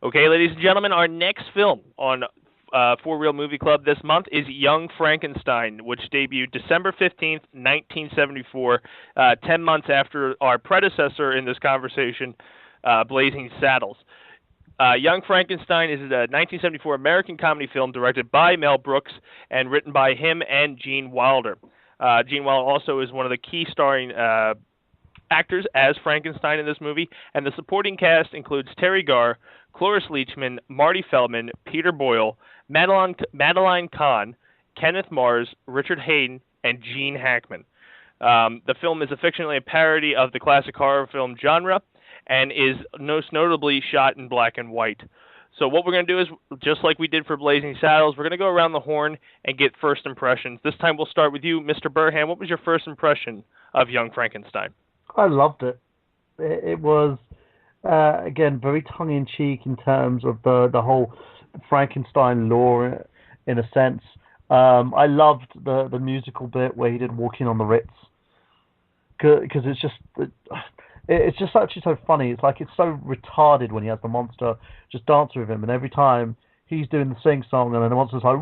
Okay, ladies and gentlemen, our next film on For Real Movie Club this month is Young Frankenstein, which debuted December 15th, 1974, 10 months after our predecessor in this conversation, Blazing Saddles. Young Frankenstein is a 1974 American comedy film directed by Mel Brooks and written by him and Gene Wilder. Gene Wilder also is one of the key starring actors as Frankenstein in this movie, and the supporting cast includes Terry Garr, Cloris Leachman, Marty Feldman, Peter Boyle, Madeline Kahn, Kenneth Mars, Richard Hayden, and Gene Hackman. The film is fictionally a parody of the classic horror film genre and is most notably shot in black and white. So what we're going to do is, just like we did for Blazing Saddles, we're going to go around the horn and get first impressions. This time we'll start with you, Mr. Burhan. What was your first impression of Young Frankenstein? I loved it. It was, again, very tongue-in-cheek in terms of the whole Frankenstein lore, in a sense. I loved the musical bit where he did Walking on the Ritz, because it's just actually so funny. It's like it's so retarded when he has the monster just dance with him, and every time he's doing the sing-song, and then the monster's like,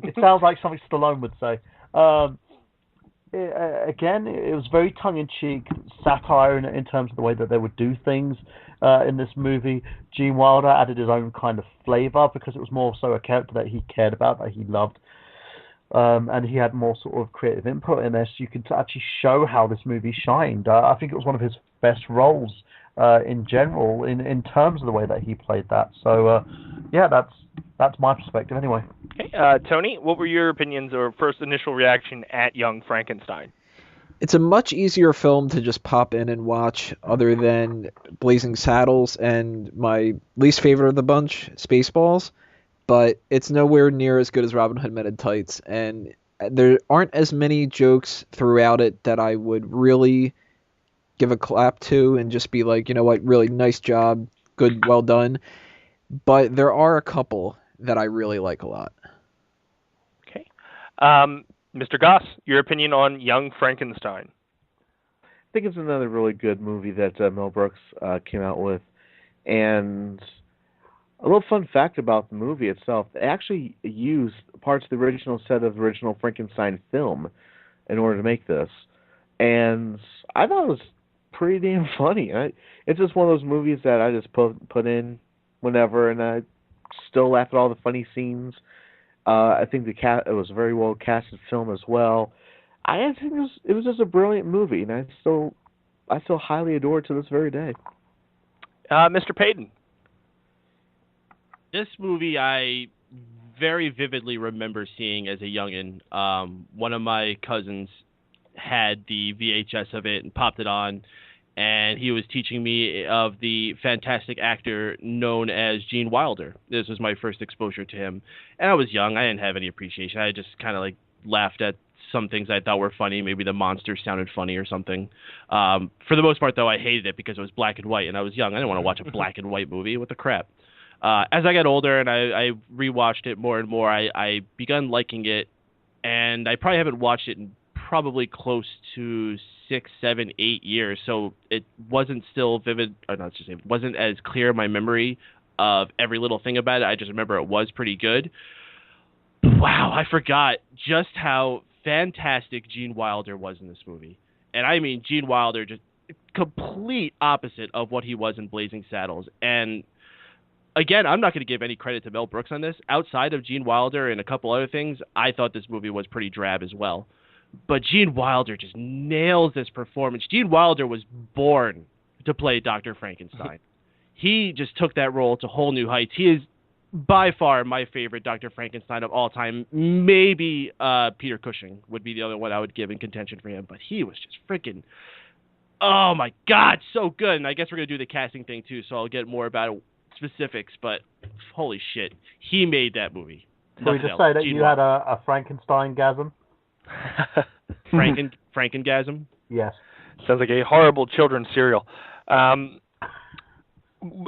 it sounds like something Stallone would say. It was very tongue-in-cheek satire in terms of the way that they would do things in this movie. Gene Wilder added his own kind of flavor because it was more so a character that he cared about, that he loved, and he had more sort of creative input in this. You could actually show how this movie shined. I think it was one of his best roles in general in terms of the way that he played that. So yeah, that's my perspective anyway. Okay, Tony, what were your opinions or first initial reaction at Young Frankenstein? It's a much easier film to just pop in and watch, other than Blazing Saddles and my least favorite of the bunch, Spaceballs. But it's nowhere near as good as Robin Hood Men in Tights, and there aren't as many jokes throughout it that I would really give a clap to and just be like, you know what, really nice job, good, well done. But there are a couple that I really like a lot. Okay. Mr. Goss, your opinion on Young Frankenstein? I think it's another really good movie that Mel Brooks came out with. And a little fun fact about the movie itself, they actually used parts of the original set of the original Frankenstein film in order to make this. And I thought it was pretty damn funny. It's just one of those movies that I just put in whenever, and I still laugh at all the funny scenes. I think it was a very well casted film as well. I think it was just a brilliant movie, and I still highly adore it to this very day. Mr. Paden. This movie I very vividly remember seeing as a youngin'. One of my cousins had the VHS of it and popped it on, and he was teaching me of the fantastic actor known as Gene Wilder. This was my first exposure to him, and I was young. I didn't have any appreciation. I just kind of like laughed at some things I thought were funny. Maybe the monster sounded funny or something. For the most part, though, I hated it because it was black and white, and I was young. I didn't want to watch a black and white movie. What the crap? As I got older and I rewatched it more and more, I begun liking it, and I probably haven't watched it in probably close to 6, 7, 8 years. So it wasn't still vivid, or not just it wasn't as clear in my memory of every little thing about it. I just remember it was pretty good. Wow, I forgot just how fantastic Gene Wilder was in this movie. And I mean Gene Wilder, just complete opposite of what he was in Blazing Saddles. And again, I'm not going to give any credit to Mel Brooks on this. Outside of Gene Wilder and a couple other things, I thought this movie was pretty drab as well. But Gene Wilder just nails this performance. Gene Wilder was born to play Dr. Frankenstein. He just took that role to whole new heights. He is by far my favorite Dr. Frankenstein of all time. Maybe Peter Cushing would be the other one I would give in contention for him. But he was just freaking, oh my God, so good. And I guess we're going to do the casting thing too, so I'll get more about it, specifics. But holy shit, he made that movie. So we just say that Gene you had a Frankenstein-gasm? Frankengasm? Yes. Sounds like a horrible children's cereal.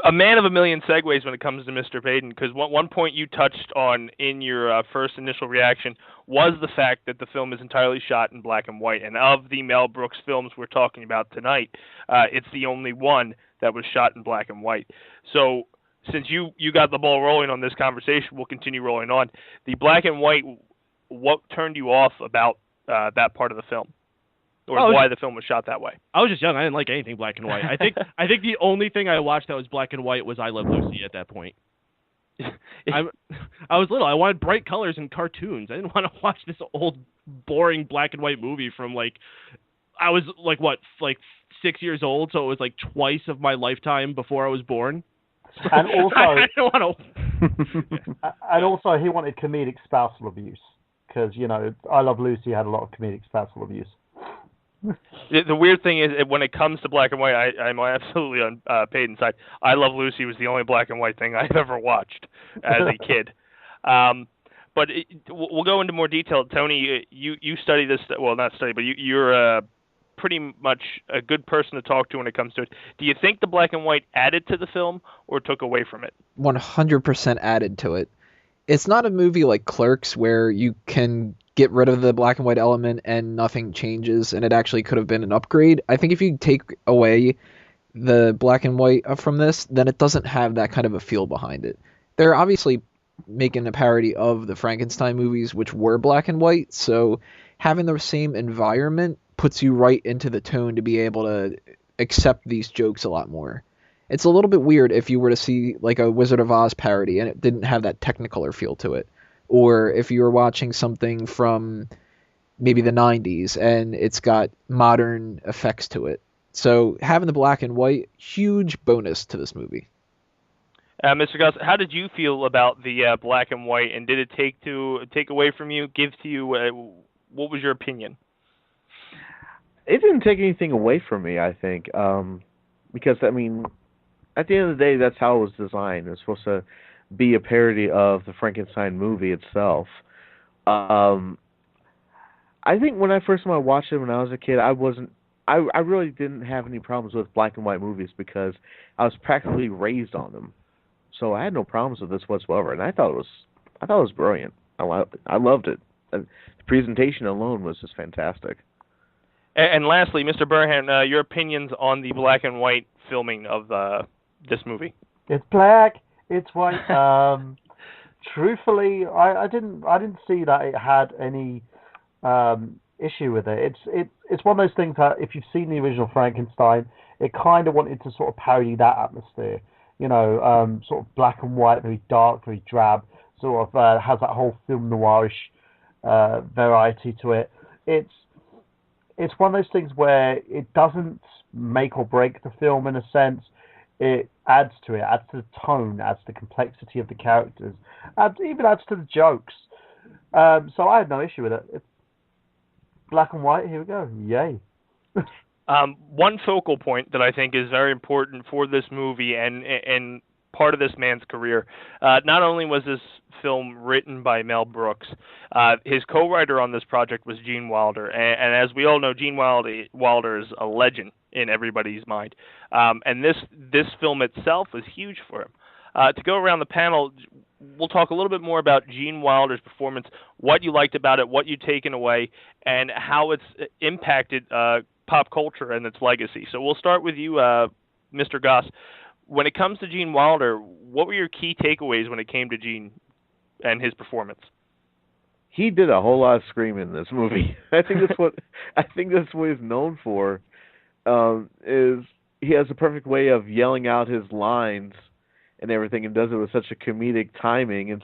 a man of a million segues when it comes to Mr. Paden, because one point you touched on in your first initial reaction was the fact that the film is entirely shot in black and white. And of the Mel Brooks films we're talking about tonight, it's the only one that was shot in black and white. So since you got the ball rolling on this conversation, we'll continue rolling on. The black and white, what turned you off about that part of the film? Or why the film was shot that way? I was just young. I didn't like anything black and white. I think the only thing I watched that was black and white was I Love Lucy at that point. I was little. I wanted bright colors and cartoons. I didn't want to watch this old, boring black and white movie from I was 6 years old, so it was like twice of my lifetime before I was born. So and also, I don't want to. And also, he wanted comedic spousal abuse because I Love Lucy had a lot of comedic spousal abuse. The weird thing is, when it comes to black and white, I'm absolutely on Paden's side. I Love Lucy was the only black and white thing I've ever watched as a kid. But we'll go into more detail. Tony, you study this, well, not study, but you're pretty much a good person to talk to when it comes to it. Do you think the black and white added to the film or took away from it? 100% added to it. It's not a movie like Clerks where you can get rid of the black and white element and nothing changes and it actually could have been an upgrade. I think if you take away the black and white from this, then it doesn't have that kind of a feel behind it. They're obviously making a parody of the Frankenstein movies, which were black and white, so having the same environment puts you right into the tone to be able to accept these jokes a lot more. It's a little bit weird if you were to see like a Wizard of Oz parody and it didn't have that Technicolor feel to it. Or if you were watching something from maybe the 90s and it's got modern effects to it. So having the black and white, huge bonus to this movie. Mr. Goss, how did you feel about the black and white, and did it take away from you, give to you, what was your opinion? It didn't take anything away from me, I think, because, at the end of the day, that's how it was designed. It was supposed to be a parody of the Frankenstein movie itself. I think when I first watched it when I was a kid, I really didn't have any problems with black and white movies because I was practically raised on them. So I had no problems with this whatsoever, and I thought it was brilliant. I loved it. The presentation alone was just fantastic. And lastly, Mr. Burhan, your opinions on the black and white filming of this movie? It's black. It's white. Truthfully, I didn't see that it had any issue with it. It's one of those things that if you've seen the original Frankenstein, it kind of wanted to sort of parody that atmosphere. Sort of black and white, very dark, very drab. Sort of has that whole film noirish variety to it. It's one of those things where it doesn't make or break the film in a sense. It adds to it, adds to the tone, adds to the complexity of the characters, even adds to the jokes. So I had no issue with it. It's black and white, here we go. Yay. One focal point that I think is very important for this movie and part of this man's career, not only was this film written by Mel Brooks, his co-writer on this project was Gene Wilder, and as we all know, Gene Wilder is a legend in everybody's mind. And this film itself was huge for him. To go around the panel, we'll talk a little bit more about Gene Wilder's performance, what you liked about it, what you've taken away, and how it's impacted pop culture and its legacy. So we'll start with you, Mr. Goss. When it comes to Gene Wilder, what were your key takeaways when it came to Gene and his performance? He did a whole lot of screaming in this movie. I think that's what he's known for. Is he has a perfect way of yelling out his lines and everything, and does it with such a comedic timing.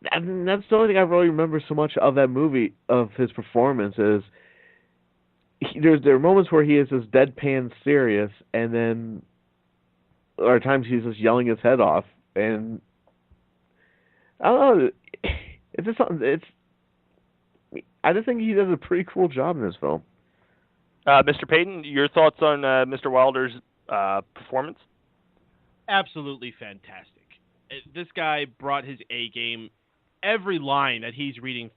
That's the only thing I really remember so much of that movie, of his performance, is there are moments where he is just deadpan serious, and then there are times he's just yelling his head off. And I don't know, it's just something. I just think he does a pretty cool job in this film. Mr. Paden, your thoughts on Mr. Wilder's performance? Absolutely fantastic. This guy brought his A game. Every line that he's reading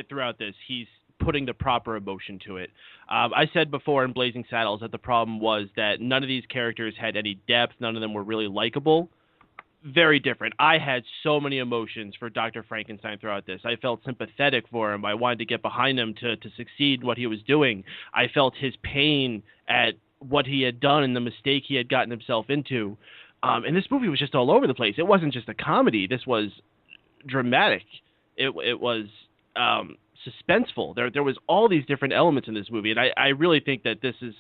throughout this, he's putting the proper emotion to it. I said before in Blazing Saddles that the problem was that none of these characters had any depth. None of them were really likable. Very different. I had so many emotions for Dr. Frankenstein throughout this. I felt sympathetic for him. I wanted to get behind him to succeed in what he was doing. I felt his pain at what he had done and the mistake he had gotten himself into. And this movie was just all over the place. It wasn't just a comedy. This was dramatic. It was suspenseful. There was all these different elements in this movie, and I really think that this is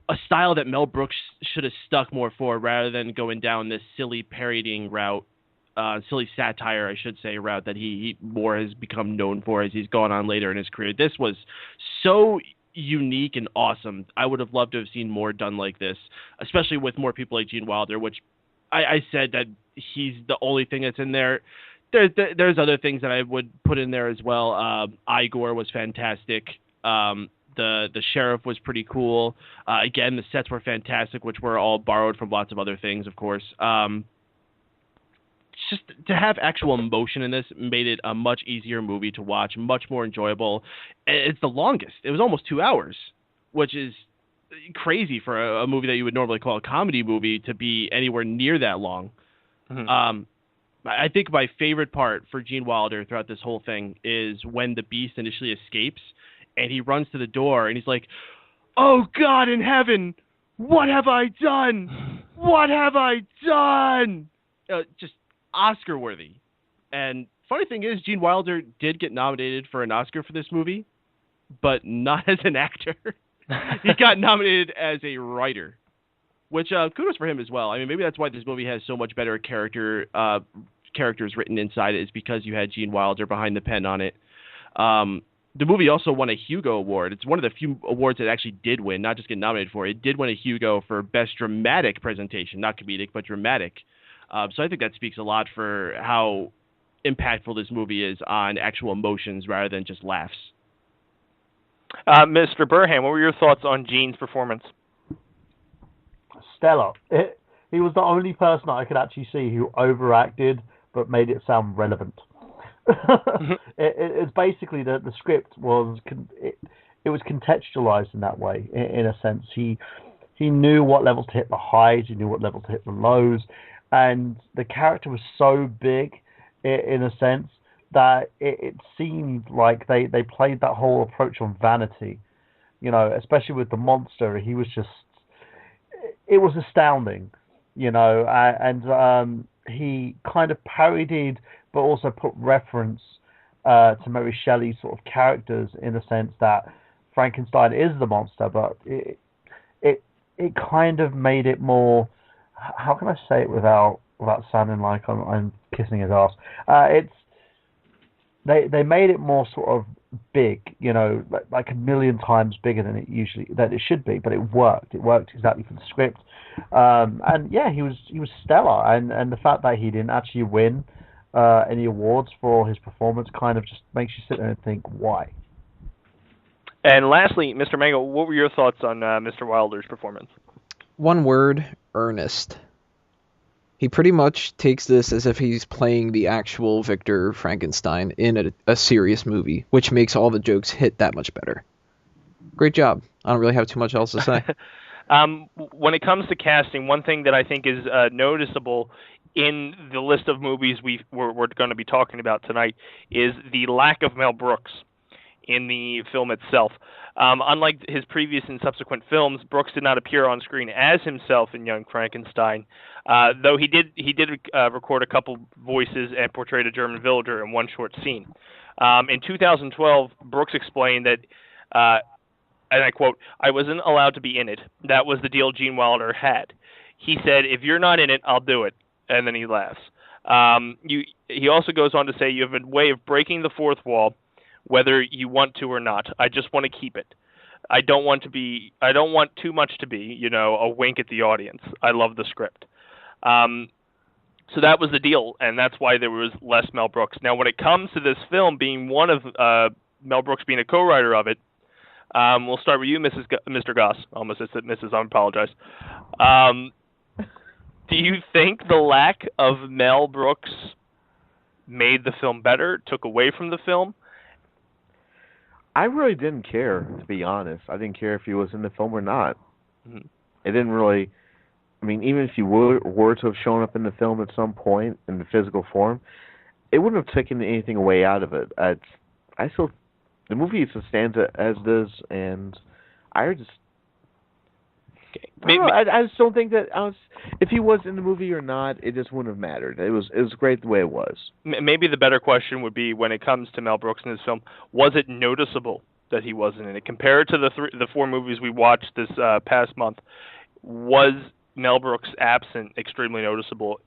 a style that Mel Brooks should have stuck more for, rather than going down this silly parodying route, silly satire, I should say, route that he more has become known for as he's gone on later in his career. This was so unique and awesome. I would have loved to have seen more done like this, especially with more people like Gene Wilder, which I said that he's the only thing that's in there. There's other things that I would put in there as well. Igor was fantastic. The sheriff was pretty cool. Again, the sets were fantastic, which were all borrowed from lots of other things, of course. Just to have actual emotion in this made it a much easier movie to watch, much more enjoyable. It's the longest. It was almost 2 hours, which is crazy for a movie that you would normally call a comedy movie to be anywhere near that long. Mm-hmm. I think my favorite part for Gene Wilder throughout this whole thing is when the Beast initially escapes and he runs to the door and he's like, "Oh God in heaven, what have I done? What have I done?" Just Oscar worthy. And funny thing is, Gene Wilder did get nominated for an Oscar for this movie, but not as an actor. He got nominated as a writer, which kudos for him as well. I mean, maybe that's why this movie has so much better characters written inside it, is because you had Gene Wilder behind the pen on it. The movie also won a Hugo Award. It's one of the few awards that actually did win, not just get nominated for. It did win a Hugo for Best Dramatic Presentation, not comedic, but dramatic. So I think that speaks a lot for how impactful this movie is on actual emotions rather than just laughs. Mr. Burhan, what were your thoughts on Gene's performance? Stellar. He was the only person I could actually see who overacted but made it sound relevant. It's basically the script was it was contextualized in that way, in a sense. He knew what levels to hit the highs, he knew what level to hit the lows, and the character was so big in a sense that it seemed like they played that whole approach on vanity, especially with the monster. He was just, it was astounding, and he kind of parodied but also put reference to Mary Shelley's sort of characters, in the sense that Frankenstein is the monster, but it kind of made it more, how can I say it without sounding like I'm kissing his ass? They made it more sort of big, like a million times bigger than it should be, but it worked. It worked exactly for the script. And yeah, he was stellar, and the fact that he didn't actually win any awards for his performance kind of just makes you sit there and think, why? And lastly, Mr. Mango, what were your thoughts on Mr. Wilder's performance? One word: earnest. He pretty much takes this as if he's playing the actual Victor Frankenstein in a serious movie, which makes all the jokes hit that much better. Great job. I don't really have too much else to say. When it comes to casting, one thing that I think is noticeable in the list of movies we're going to be talking about tonight is the lack of Mel Brooks in the film itself. Unlike his previous and subsequent films, Brooks did not appear on screen as himself in Young Frankenstein, though he did record a couple voices and portrayed a German villager in one short scene. In 2012, Brooks explained that, and I quote, "I wasn't allowed to be in it. That was the deal Gene Wilder had. He said, if you're not in it, I'll do it." And then he laughs. He also goes on to say, "You have a way of breaking the fourth wall, whether you want to or not. I just want to keep it. I don't want too much to be, a wink at the audience. I love the script." So that was the deal, and that's why there was less Mel Brooks. Now, when it comes to this film being one of Mel Brooks being a co-writer of it, we'll start with you, Mr. Goss. Almost said Mrs. I apologize. Do you think the lack of Mel Brooks made the film better, took away from the film? I really didn't care, to be honest. I didn't care if he was in the film or not. Mhm. It didn't really. I mean, even if he were to have shown up in the film at some point in the physical form, it wouldn't have taken anything away out of it. I still, the movie still stands as it is, and I just, Okay. I don't know, I just don't think that if he was in the movie or not, it just wouldn't have mattered. It was great the way it was. Maybe the better question would be, when it comes to Mel Brooks in this film, was it noticeable that he wasn't in it? Compared to the four movies we watched this past month, was Mel Brooks absent extremely noticeable?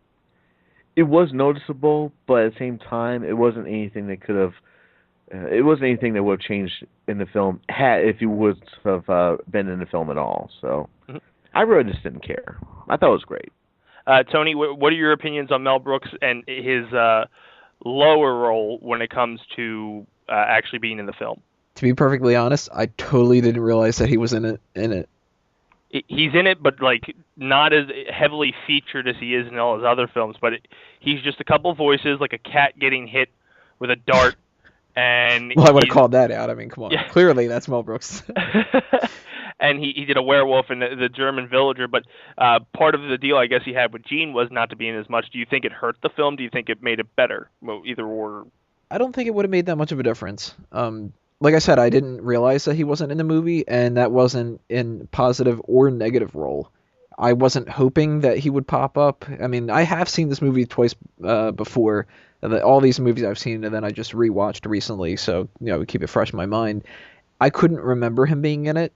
It was noticeable, but at the same time, it wasn't anything that could have. It wasn't anything that would have changed in the film if he would have been in the film at all. So I really just didn't care. I thought it was great. Tony, what are your opinions on Mel Brooks and his lower role when it comes to actually being in the film? To be perfectly honest, I totally didn't realize that he was in it. He's in it, but like not as heavily featured as he is in all his other films. But he's just a couple voices, like a cat getting hit with a dart. And well, I would have called that out. I mean, come on. Yeah. Clearly, that's Mel Brooks. And he did a werewolf in the German Villager. But part of the deal, I guess, he had with Gene was not to be in as much. Do you think it hurt the film? Do you think it made it better? Well, either or. I don't think it would have made that much of a difference. Like I said, I didn't realize that he wasn't in the movie, and that wasn't in positive or negative role. I wasn't hoping that he would pop up. I mean, I have seen this movie twice before. All these movies I've seen, and then I just rewatched recently, so keep it fresh in my mind. I couldn't remember him being in it,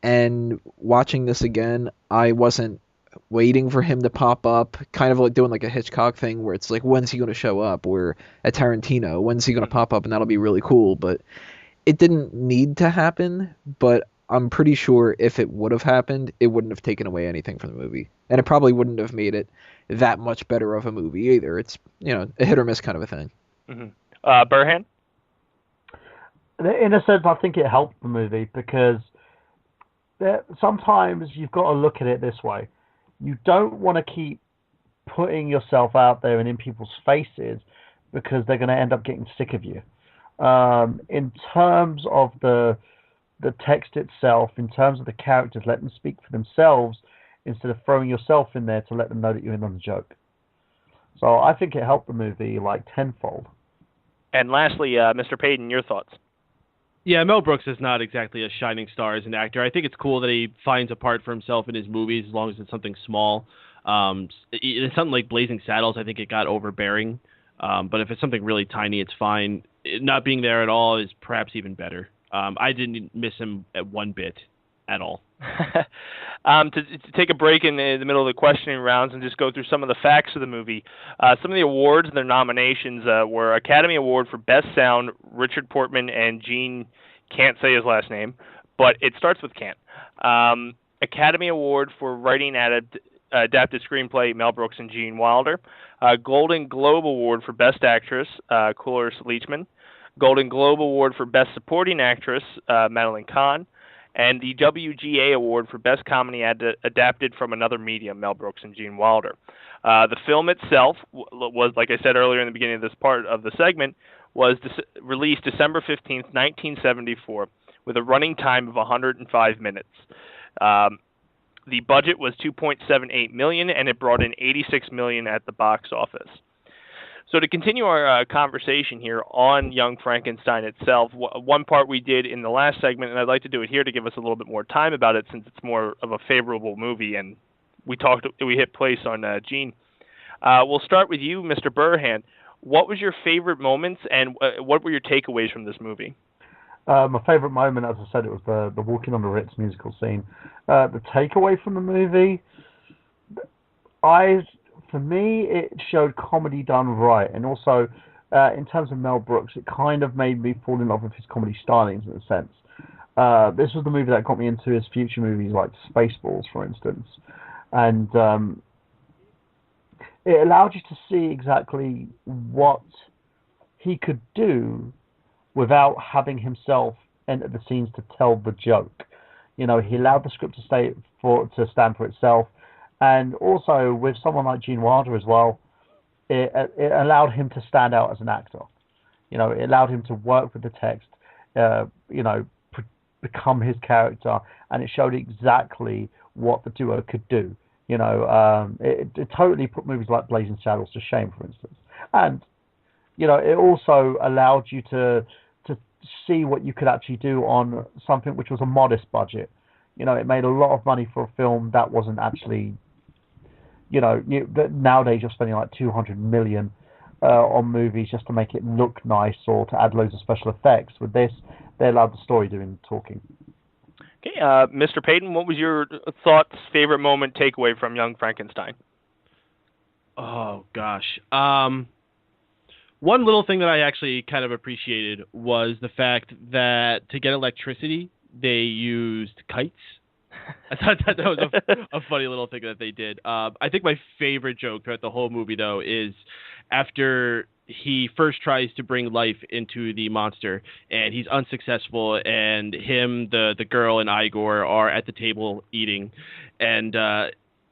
and watching this again, I wasn't waiting for him to pop up, kind of like doing like a Hitchcock thing where it's like, when's he going to show up? Or a Tarantino, when's he going to pop up? And that'll be really cool, but it didn't need to happen, but I'm pretty sure if it would have happened, it wouldn't have taken away anything from the movie. And it probably wouldn't have made it that much better of a movie either. It's, a hit or miss kind of a thing. Mm-hmm. Burhan? In a sense, I think it helped the movie because sometimes you've got to look at it this way. You don't want to keep putting yourself out there and in people's faces because they're going to end up getting sick of you. In terms of the text itself, in terms of the characters, let them speak for themselves instead of throwing yourself in there to let them know that you're in on the joke. So I think it helped the movie like tenfold. And lastly, Mr. Paden, your thoughts? Yeah, Mel Brooks is not exactly a shining star as an actor. I think it's cool that he finds a part for himself in his movies as long as it's something small. It's something like Blazing Saddles, I think it got overbearing. But if it's something really tiny, it's fine. Not being there at all is perhaps even better. I didn't miss him at one bit at all. To take a break in the middle of the questioning rounds and just go through some of the facts of the movie. Some of the awards and their nominations were Academy Award for Best Sound, Richard Portman and Gene, can't say his last name, but it starts with can't. Academy Award for Writing Adapted Screenplay, Mel Brooks and Gene Wilder. Golden Globe Award for Best Actress, Cloris Leachman. Golden Globe Award for Best Supporting Actress, Madeline Kahn. And the WGA Award for Best Comedy Adapted from Another Medium, Mel Brooks and Gene Wilder. The film itself was, like I said earlier in the beginning of this part of the segment, was released December 15th, 1974, with a running time of 105 minutes. The budget was $2.78 million, and it brought in $86 million at the box office. So to continue our conversation here on Young Frankenstein itself, one part we did in the last segment, and I'd like to do it here to give us a little bit more time about it since it's more of a favorable movie, and we hit place on Gene. We'll start with you, Mr. Burhan. What was your favorite moments, and what were your takeaways from this movie? My favorite moment, as I said, it was the Walking on the Ritz musical scene. The takeaway from the movie, for me, it showed comedy done right, and also in terms of Mel Brooks, it kind of made me fall in love with his comedy stylings in a sense. This was the movie that got me into his future movies like Spaceballs, for instance, and it allowed you to see exactly what he could do without having himself enter the scenes to tell the joke. He allowed the script to stand for itself. And also, with someone like Gene Wilder as well, it allowed him to stand out as an actor. It allowed him to work with the text. become his character, and it showed exactly what the duo could do. It totally put movies like Blazing Saddles to shame, for instance. And it also allowed you to see what you could actually do on something which was a modest budget. It made a lot of money for a film that wasn't actually, nowadays you're spending like 200 million on movies just to make it look nice or to add loads of special effects. With this, they allowed the story doing the talking. Okay, Mr. Paden, what was your thoughts, favorite moment, takeaway from Young Frankenstein? Oh gosh. One little thing that I actually kind of appreciated was the fact that to get electricity, they used kites. I thought that was a funny little thing that they did. I think my favorite joke throughout the whole movie, though, is after he first tries to bring life into the monster, and he's unsuccessful, and him, the girl, and Igor are at the table eating, and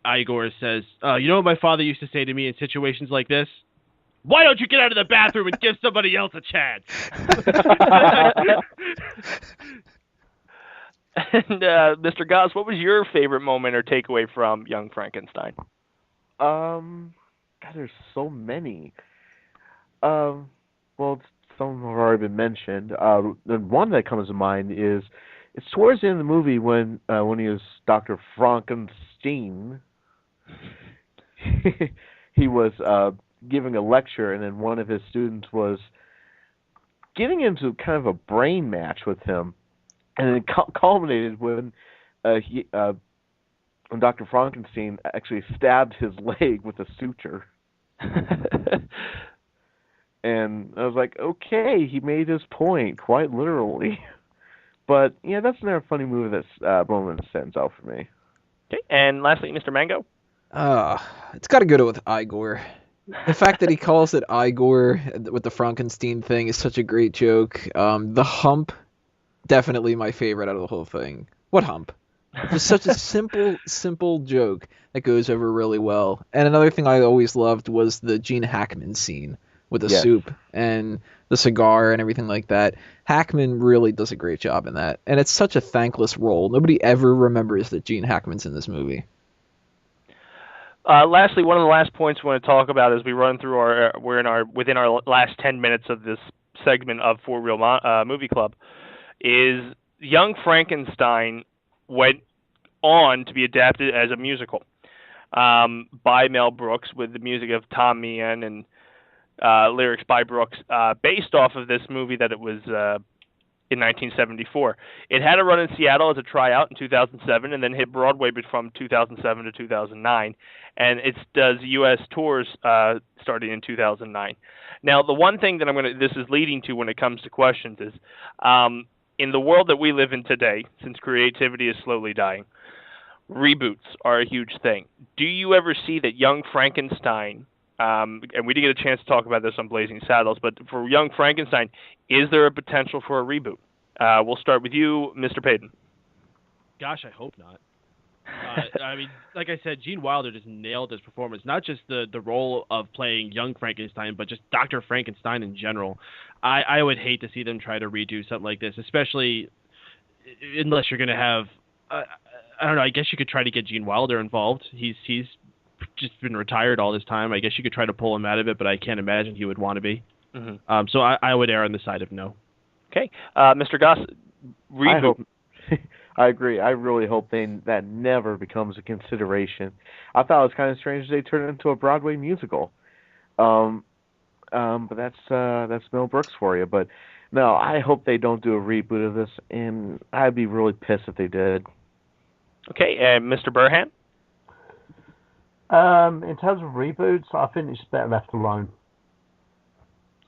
Igor says, you know what my father used to say to me in situations like this? Why don't you get out of the bathroom and give somebody else a chance? And Mr. Goss, what was your favorite moment or takeaway from Young Frankenstein? God, there's so many. Well, some have already been mentioned. The one that comes to mind is it's towards the end of the movie when he was Dr. Frankenstein. He was giving a lecture, and then one of his students was getting into kind of a brain match with him, and it culminated when Dr. Frankenstein actually stabbed his leg with a suture. And I was like, okay, he made his point, quite literally. But, yeah, that's another funny movie moment that stands out for me. Okay, and lastly, Mr. Mango? It's got to go with Igor. The fact that he calls it Igor with the Frankenstein thing is such a great joke. The hump, definitely my favorite out of the whole thing. What hump? Just such a simple joke that goes over really well. And another thing I always loved was the Gene Hackman scene with the soup and the cigar and everything like that. Hackman really does a great job in that. And it's such a thankless role. Nobody ever remembers that Gene Hackman's in this movie. Lastly, one of the last points we want to talk about as we run through within our last 10 minutes of this segment of For Real Movie Club is Young Frankenstein went on to be adapted as a musical by Mel Brooks with the music of Tom Meehan and lyrics by Brooks based off of this movie that it was in 1974. It had a run in Seattle as a tryout in 2007 and then hit Broadway from 2007 to 2009. And it does U.S. tours starting in 2009. Now, the one thing that this is leading to when it comes to questions is in the world that we live in today, since creativity is slowly dying, reboots are a huge thing. Do you ever see that Young Frankenstein, and we didn't get a chance to talk about this on Blazing Saddles, but for Young Frankenstein, is there a potential for a reboot? We'll start with you, Mr. Paden. Gosh, I hope not. I mean, like I said, Gene Wilder just nailed his performance. Not just the role of playing young Frankenstein, but just Dr. Frankenstein in general. I would hate to see them try to redo something like this, especially unless you're going to have, I don't know, I guess you could try to get Gene Wilder involved. He's just been retired all this time. I guess you could try to pull him out of it, but I can't imagine he would want to be. Mm-hmm. So I would err on the side of no. Okay. Mr. Goss, reboot. I agree. I really hope that never becomes a consideration. I thought it was kind of strange they turned it into a Broadway musical. But that's Mel Brooks for you. But no, I hope they don't do a reboot of this, and I'd be really pissed if they did. Okay, and Mr. Burhan? In terms of reboots, I think it's better left alone.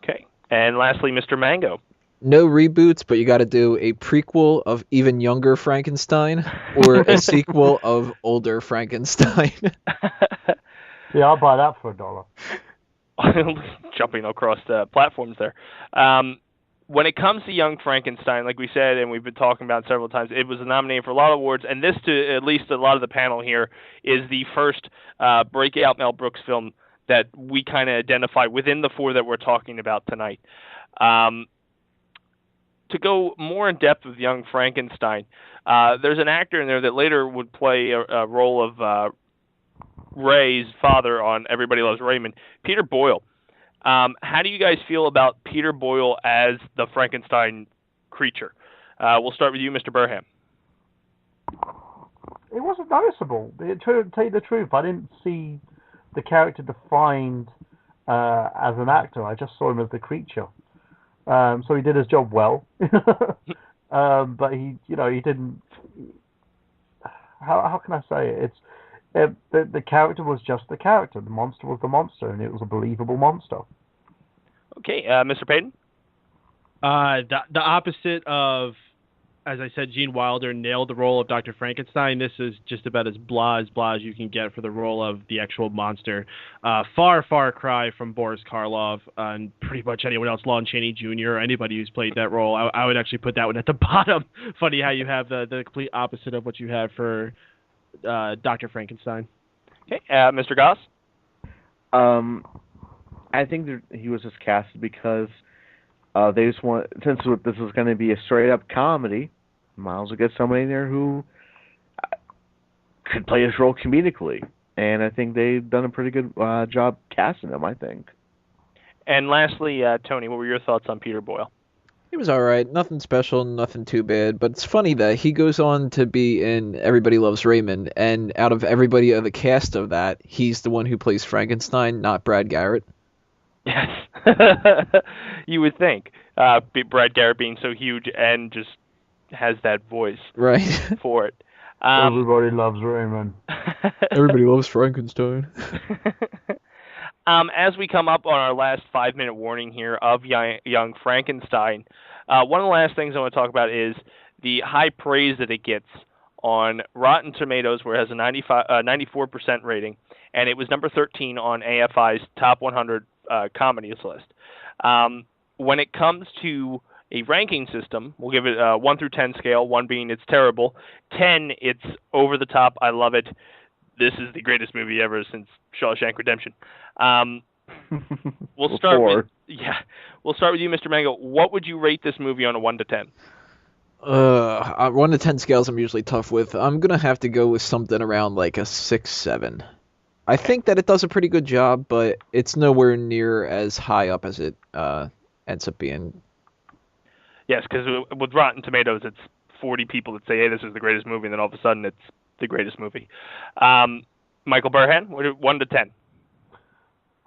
Okay, and lastly, Mr. Mango? No reboots, but you got to do a prequel of even younger Frankenstein or a sequel of older Frankenstein. Yeah, I'll buy that for $1. Jumping across the platforms there. When it comes to Young Frankenstein, like we said, and we've been talking about several times, it was nominated for a lot of awards, and this, to at least a lot of the panel here, is the first breakout Mel Brooks film that we kind of identify within the four that we're talking about tonight. to go more in depth with Young Frankenstein, there's an actor in there that later would play a role of Ray's father on Everybody Loves Raymond, Peter Boyle. How do you guys feel about Peter Boyle as the Frankenstein creature? We'll start with you, Mr. Burhan. It wasn't noticeable. To tell you the truth, I didn't see the character defined as an actor. I just saw him as the creature. So he did his job well. But he didn't. How can I say it? The character was just the character. The monster was the monster, and it was a believable monster. Okay, Mr. Paden? The opposite of, as I said, Gene Wilder nailed the role of Dr. Frankenstein. This is just about as blah as you can get for the role of the actual monster. Far cry from Boris Karloff and pretty much anyone else, Lon Chaney Jr., or anybody who's played that role. I would actually put that one at the bottom. Funny how you have the complete opposite of what you have for Dr. Frankenstein. Okay, Mr. Goss? I think that he was just casted because they just want, since this is going to be a straight-up comedy, Miles will get somebody in there who could play his role comedically. And I think they've done a pretty good job casting him, I think. And lastly, Tony, what were your thoughts on Peter Boyle? He was all right. Nothing special, nothing too bad. But it's funny that he goes on to be in Everybody Loves Raymond, and out of everybody of the cast of that, he's the one who plays Frankenstein, not Brad Garrett. Yes. You would think. Brad Garrett being so huge and just has that voice right for it. Everybody loves Raymond. Everybody loves Frankenstein. As we come up on our last 5-minute warning here of Young Frankenstein, one of the last things I want to talk about is the high praise that it gets on Rotten Tomatoes, where it has a 94% rating, and it was number 13 on AFI's Top 100 Comedies list. When it comes to a ranking system, we'll give it a 1 through 10 scale, 1 being it's terrible, 10 it's over the top, I love it, this is the greatest movie ever since Shawshank Redemption. We'll start with you, Mr. Mango. What would you rate this movie on a 1 to 10? 1 to 10 scales I'm usually tough with. I'm gonna have to go with something around like a 6-7. I think that it does a pretty good job, but it's nowhere near as high up as it ends up being. Yes, because with Rotten Tomatoes, it's 40 people that say, hey, this is the greatest movie, and then all of a sudden it's the greatest movie. Michael Burhan, 1 to 10?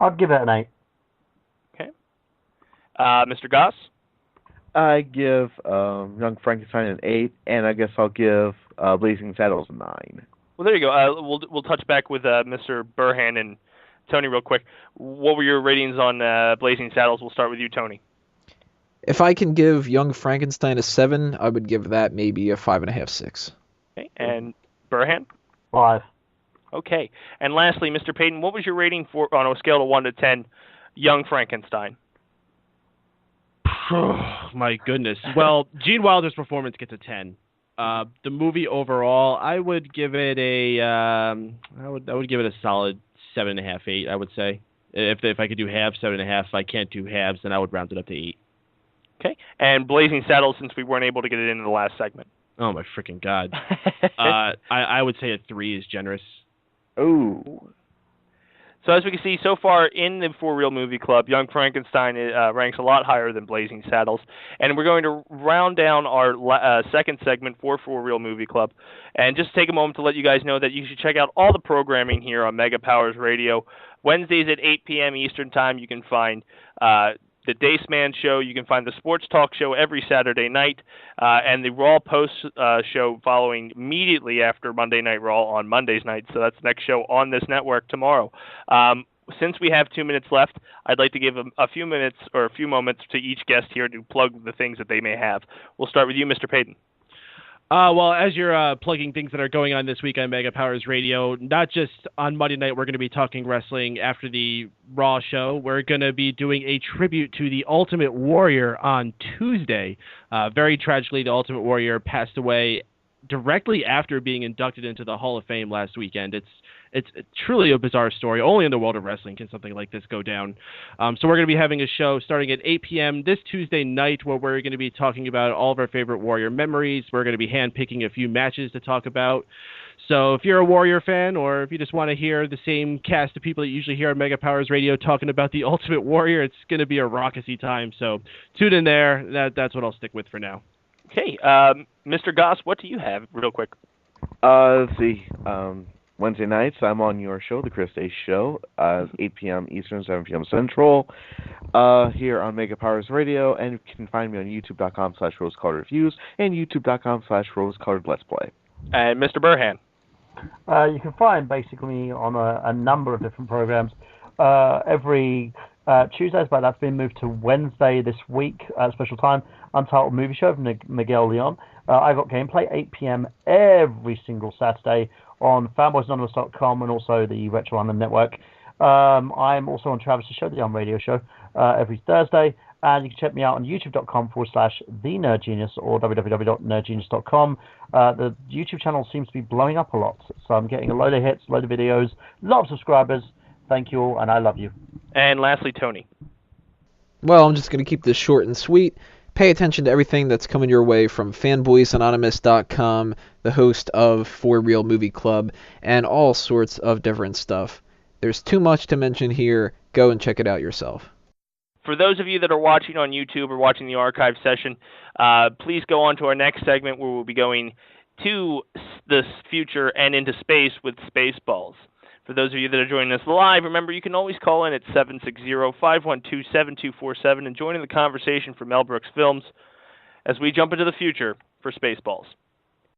I'd give it an 8. Okay. Mr. Goss? I give Young Frankenstein an 8, and I guess I'll give Blazing Saddles a 9. Well, there you go. We'll touch back with Mr. Burhan and Tony real quick. What were your ratings on Blazing Saddles? We'll start with you, Tony. If I can give Young Frankenstein a 7, I would give that maybe a 5.5, 6. Okay, and Burhan? 5. Okay, and lastly, Mr. Paden, what was your rating for on a scale of 1 to 10, Young Frankenstein? My goodness. Well, Gene Wilder's performance gets a 10. The movie overall, I would give it I would give it a solid 7.5, 8. I would say if I could do halves, 7.5. If I can't do halves, then I would round it up to 8. Okay, and Blazing Saddles, since we weren't able to get it into the last segment. Oh my freaking god! I would say a 3 is generous. Ooh. So as we can see, so far in the For Real Movie Club, Young Frankenstein ranks a lot higher than Blazing Saddles. And we're going to round down our second segment for Real Movie Club. And just take a moment to let you guys know that you should check out all the programming here on Mega Powers Radio. Wednesdays at 8 p.m. Eastern Time, you can find the Dace Man Show. You can find the Sports Talk Show every Saturday night, and the Raw Post show following immediately after Monday Night Raw on Mondays nights. So that's the next show on this network tomorrow. Since we have 2 minutes left, I'd like to give a few minutes or a few moments to each guest here to plug the things that they may have. We'll start with you, Mr. Paden. Well, as you're plugging things that are going on this week on Mega Powers Radio, not just on Monday night, we're going to be talking wrestling after the Raw show. We're going to be doing a tribute to the Ultimate Warrior on Tuesday. Very tragically, the Ultimate Warrior passed away directly after being inducted into the Hall of Fame last weekend. It's truly a bizarre story. Only in the world of wrestling can something like this go down. So we're going to be having a show starting at 8 p.m. this Tuesday night where we're going to be talking about all of our favorite Warrior memories. We're going to be handpicking a few matches to talk about. So if you're a Warrior fan, or if you just want to hear the same cast of people that you usually hear on Mega Powers Radio talking about the Ultimate Warrior, it's going to be a raucousy time. So tune in there. That's what I'll stick with for now. Okay, Mr. Goss, what do you have, real quick? Let's see. Wednesday nights, I'm on your show, The Chris Dace Show, 8 p.m. Eastern, 7 p.m. Central, here on Mega Powers Radio, and you can find me on youtube.com/rosecoloredreviews and youtube.com/rosecoloredletsplay. And Mr. Burhan? You can find basically me on a number of different programs. Every Tuesdays, but that's been moved to Wednesday this week, special time, Untitled Movie Show from Miguel Leon. I got gameplay 8 p.m. every single Saturday on fanboysanonymous.com and also the Retro Island Network. I'm also on Travis's show, the Radio Show, every Thursday, and you can check me out on youtube.com/thenerdgenius or www.nerdgenius.com. The YouTube channel seems to be blowing up a lot, so I'm getting a load of hits, a load of videos, a lot of subscribers. Thank you all, and I love you. And lastly, Tony. Well, I'm just going to keep this short and sweet. Pay attention to everything that's coming your way from fanboysanonymous.com, the host of For Real Movie Club, and all sorts of different stuff. There's too much to mention here. Go and check it out yourself. For those of you that are watching on YouTube or watching the archive session, please go on to our next segment where we'll be going to the future and into space with Spaceballs. For those of you that are joining us live, remember you can always call in at 760-512-7247 and join in the conversation for Mel Brooks Films as we jump into the future for Spaceballs.